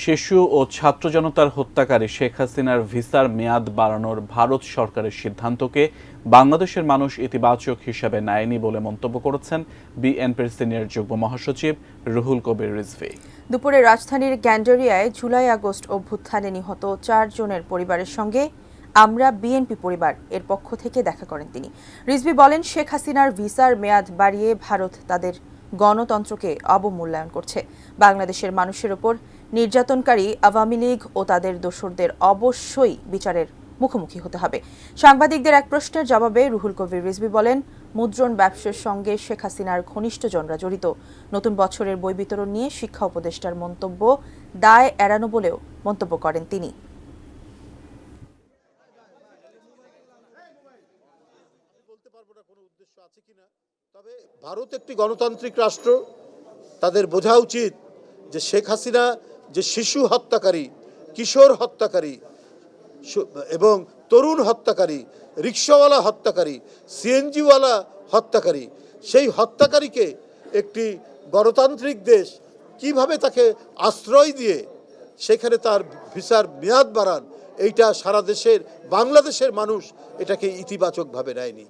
শিশু ও ছাত্র জনতার হত্যাকারী শেখ হাসিনার ভিসার মেয়াদ বাড়ানোর ভারত সরকারের সিদ্ধান্তকে বাংলাদেশের মানুষ ইতিবাচক হিসাবে নেয়নি বলে মন্তব্য করেছেন বিএনপির সিনিয়র যুগ্ম মহাসচিব রুহুল কবির রিজভী। দুপুরে রাজধানীর গ্যান্ডারিয়ায় জুলাই আগস্ট অভ্যুত্থানে নিহত 4 জনের পরিবারের সঙ্গে আমরা বিএনপি পরিবার এর পক্ষ থেকে দেখা করেন তিনি। রিজভী বলেন, শেখ হাসিনার ভিসার মেয়াদ বাড়িয়ে ভারত তাদের গণতন্ত্রকে অবমূল্যায়ন করছে। বাংলাদেশের মানুষের ওপর নির্যাতনকারী আওয়ামী লীগ ও তাদের দোসরদের অবশ্যই বিচারের মুখোমুখি হতে হবে। সাংবাদিকদের এক প্রশ্নের জবাবে রুহুল কবির রিজভী বলেন, মুদ্রণ ব্যবসার সঙ্গে শেখ হাসিনার ঘনিষ্ঠজনরা জড়িত। নতুন বছরের বই বিতরণ নিয়ে শিক্ষা উপদেষ্টার মন্তব্য দায় এড়ানো বলেও মন্তব্য করেন তিনি। তবে ভারত একটি গণতান্ত্রিক রাষ্ট্র, তাদের বোঝা উচিত যে শেখ হাসিনা যে শিশু হত্যাকারী, কিশোর হত্যাকারী এবং তরুণ হত্যাকারী, রিকশাওয়ালা হত্যাকারী, সিএনজিওয়ালা হত্যাকারী, সেই হত্যাকারীকে একটি গণতান্ত্রিক দেশ কিভাবে তাকে আশ্রয় দিয়ে সেখানে তার ভিসার মেয়াদ বাড়ান, এইটা সারা দেশের বাংলাদেশের মানুষ এটাকে ইতিবাচকভাবে নেয়নি।